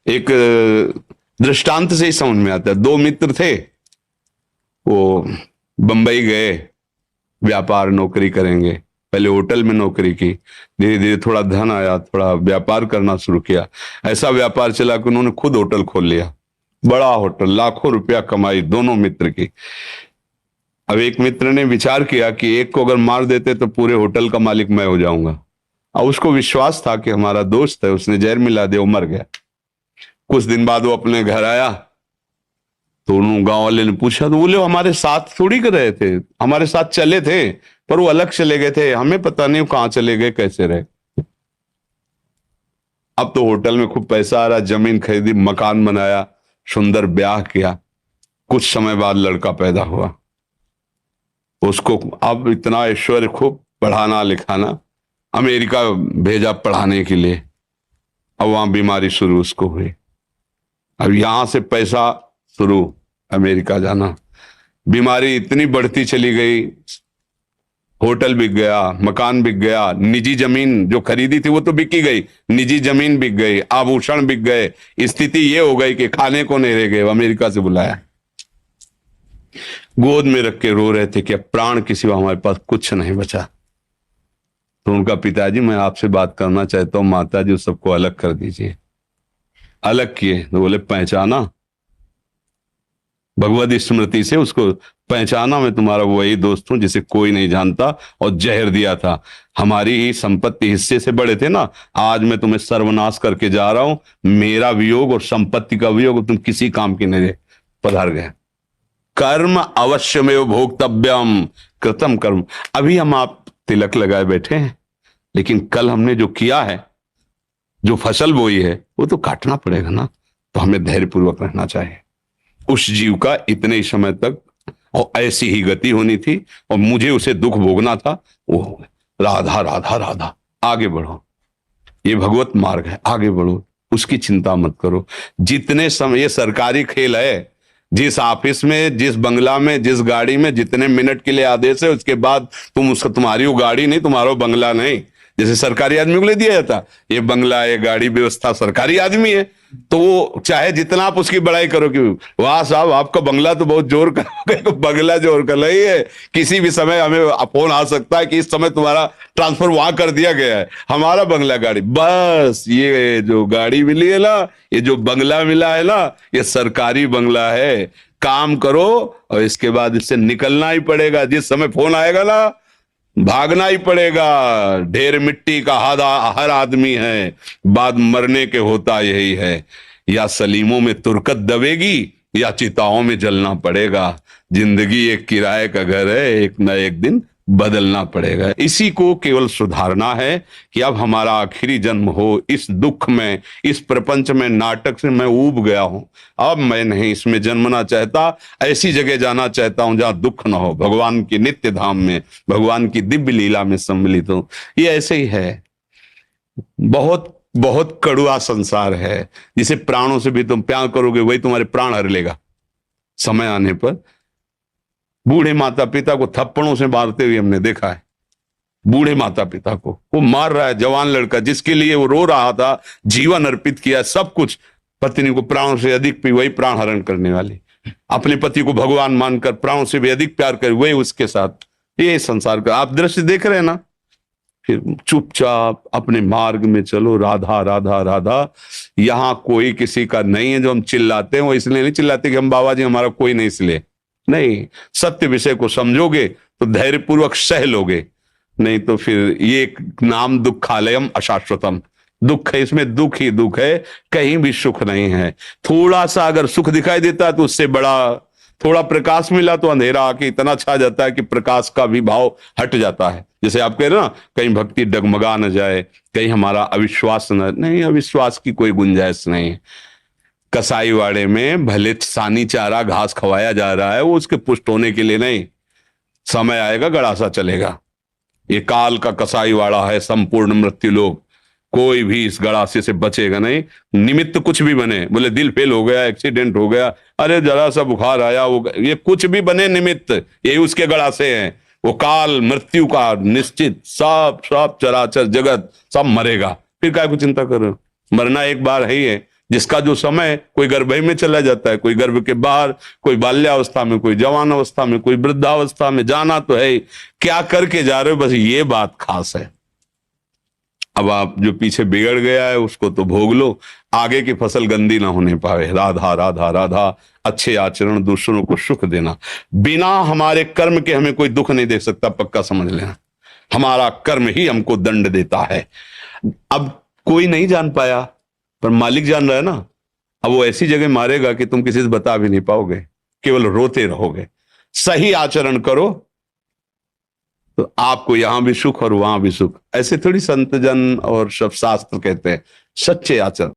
एक दृष्टांत से ही समझ में आता है। दो मित्र थे, वो बंबई गए, व्यापार नौकरी करेंगे। पहले होटल में नौकरी की, धीरे धीरे थोड़ा धन आया, थोड़ा व्यापार करना शुरू किया। ऐसा व्यापार चला कि उन्होंने खुद होटल खोल लिया, बड़ा होटल, लाखों रुपया कमाई दोनों मित्र की। अब एक मित्र ने विचार किया कि एक को अगर मार देते तो पूरे होटल का मालिक मैं हो जाऊंगा। अब उसको विश्वास था कि हमारा दोस्त है, उसने जहर मिला दिया, वो मर गया। कुछ दिन बाद वो अपने घर आया तो उन गांव वाले ने पूछा, तो बोले हमारे साथ थोड़ी कर रहे थे, हमारे साथ चले थे पर वो अलग चले गए थे, हमें पता नहीं वो कहां चले गए, कैसे रहे। अब तो होटल में खूब पैसा आ रहा, जमीन खरीदी, मकान बनाया, सुंदर ब्याह किया। कुछ समय बाद लड़का पैदा हुआ, उसको अब इतना ऐश्वर्य, खूब पढ़ाना लिखाना, अमेरिका भेजा पढ़ाने के लिए। अब वहां बीमारी शुरू उसको हुई। अब यहां से पैसा शुरू, अमेरिका जाना, बीमारी इतनी बढ़ती चली गई, होटल बिक गया, मकान बिक गया, निजी जमीन जो खरीदी थी वो तो बिकी गई, निजी जमीन बिक गई, आभूषण बिक गए। स्थिति ये हो गई कि खाने को नहीं रह गए। अमेरिका से बुलाया, गोद में रख के रो रहे थे कि अब प्राण के सिवा हमारे पास कुछ नहीं बचा। तो उनका पिताजी, मैं आपसे बात करना चाहता हूं, माता जी उस सबको अलग कर दीजिए। अलग किए तो बोले पहचाना, भगवत स्मृति से उसको पहचाना, मैं तुम्हारा वही दोस्त हूं जिसे कोई नहीं जानता, और जहर दिया था। हमारी ही संपत्ति हिस्से से बड़े थे ना, आज मैं तुम्हें सर्वनाश करके जा रहा हूं। मेरा वियोग और संपत्ति का वियोग तुम किसी काम की नहीं। पधार गए। कर्म अवश्यमेव भोक्तव्यम, कृतम कर्म। अभी हम आप तिलक लगाए बैठे हैं, लेकिन कल हमने जो किया है, जो फसल बोई है, वो तो काटना पड़ेगा ना। तो हमें धैर्यपूर्वक रहना चाहिए। उस जीव का इतने ही समय तक और ऐसी ही गति होनी थी, और मुझे उसे दुख भोगना था। वो राधा राधा राधा, आगे बढ़ो, ये भगवत मार्ग है, आगे बढ़ो, उसकी चिंता मत करो। जितने समय, ये सरकारी खेल है, जिस ऑफिस में, जिस बंगला में, जिस गाड़ी में जितने मिनट के लिए आदेश है, उसके बाद तुम उसका, तुम्हारी वो गाड़ी नहीं, तुम्हारा बंगला नहीं। जैसे सरकारी आदमी को ले दिया जाता, ये बंगला, ये गाड़ी व्यवस्था, सरकारी आदमी है, तो वो चाहे जितना आप उसकी बड़ाई करो कि वाह साहब आपका बंगला तो बहुत जोर का बंगला जोर का नहीं है। किसी भी समय हमें फोन आ सकता है कि इस समय तुम्हारा ट्रांसफर वहां कर दिया गया है। हमारा बंगला, गाड़ी, बस ये जो गाड़ी मिली है ना, ये जो बंगला मिला है ना, ये सरकारी बंगला है। काम करो और इसके बाद इससे निकलना ही पड़ेगा। जिस समय फोन आएगा ना, भागना ही पड़ेगा। ढेर मिट्टी का हर आदमी है, बाद मरने के होता यही है। या सलीमों में तुरकत दबेगी या चिताओं में जलना पड़ेगा। जिंदगी एक किराए का घर है, एक न एक दिन बदलना पड़ेगा। इसी को केवल सुधारना है कि अब हमारा आखिरी जन्म हो। इस दुख में, इस प्रपंच में, नाटक से मैं ऊब गया हूं। अब मैं नहीं इसमें जन्मना चाहता। ऐसी जगह जाना चाहता हूं जहां दुख न हो, भगवान की नित्य धाम में, भगवान की दिव्य लीला में सम्मिलित हो। ये ऐसे ही है, बहुत बहुत कड़ुआ संसार है। जिसे प्राणों से भी तुम प्यार करोगे, वही तुम्हारे प्राण हर लेगा समय आने पर। बूढ़े माता पिता को थप्पड़ों से मारते हुए हमने देखा है। बूढ़े माता पिता को वो मार रहा है, जवान लड़का जिसके लिए वो रो रहा था, जीवन अर्पित किया, सब कुछ, पत्नी को प्राणों से अधिक वही प्राण हरण करने वाली, अपने पति को भगवान मानकर प्राणों से भी अधिक प्यार कर वही उसके साथ। ये संसार का आप दृश्य देख रहे हैं ना। फिर चुपचाप अपने मार्ग में चलो, राधा राधा राधा। यहां कोई किसी का नहीं है। जो हम चिल्लाते हैं वो इसलिए नहीं चिल्लाते कि हम बाबा जी हमारा कोई नहीं, इसलिए नहीं। सत्य विषय को समझोगे तो धैर्यपूर्वक सह लोगे, नहीं तो फिर ये एक नाम दुखालयम अशाश्वतम, दुख है, इसमें दुख ही दुख है, कहीं भी सुख नहीं है। थोड़ा सा अगर सुख दिखाई देता है तो उससे बड़ा, थोड़ा प्रकाश मिला तो अंधेरा आके इतना छा जाता है कि प्रकाश का भी भाव हट जाता है। जैसे आप कह रहे हो ना, कहीं भक्ति डगमगा न जाए, कहीं हमारा अविश्वास न, नहीं, अविश्वास की कोई गुंजाइश नहीं है। कसाई वाड़े में भले सानी चारा घास खवाया जा रहा है, वो उसके पुष्ट होने के लिए नहीं। समय आएगा गड़ासा चलेगा। ये काल का कसाई वाड़ा है, संपूर्ण मृत्यु लोग। कोई भी इस गड़ासे से बचेगा नहीं। निमित्त कुछ भी बने, बोले दिल फेल हो गया, एक्सीडेंट हो गया, अरे जरा सा बुखार आया, वो ये कुछ भी बने निमित्त, यही उसके गड़ासे हैं। वो काल मृत्यु का निश्चित, सब सब चराचर जगत सब मरेगा। फिर काय को चिंता करो, मरना एक बार है ही है। जिसका जो समय, कोई गर्भ में चला जाता है, कोई गर्भ के बाहर, कोई बाल्यावस्था में, कोई जवान अवस्था में, कोई वृद्धावस्था में, जाना तो है ही। क्या करके जा रहे हो, बस ये बात खास है। अब आप जो पीछे बिगड़ गया है उसको तो भोग लो, आगे की फसल गंदी ना होने पावे। राधा राधा राधा। अच्छे आचरण, दूसरों को सुख देना। बिना हमारे कर्म के हमें कोई दुख नहीं दे सकता, पक्का समझ लेना। हमारा कर्म ही हमको दंड देता है। अब कोई नहीं जान पाया, पर मालिक जान रहा है ना। अब वो ऐसी जगह मारेगा कि तुम किसी से बता भी नहीं पाओगे, केवल रोते रहोगे। सही आचरण करो तो आपको यहां भी सुख और वहां भी सुख। ऐसे थोड़ी संत जन और सब शास्त्र कहते हैं, सच्चे आचरण।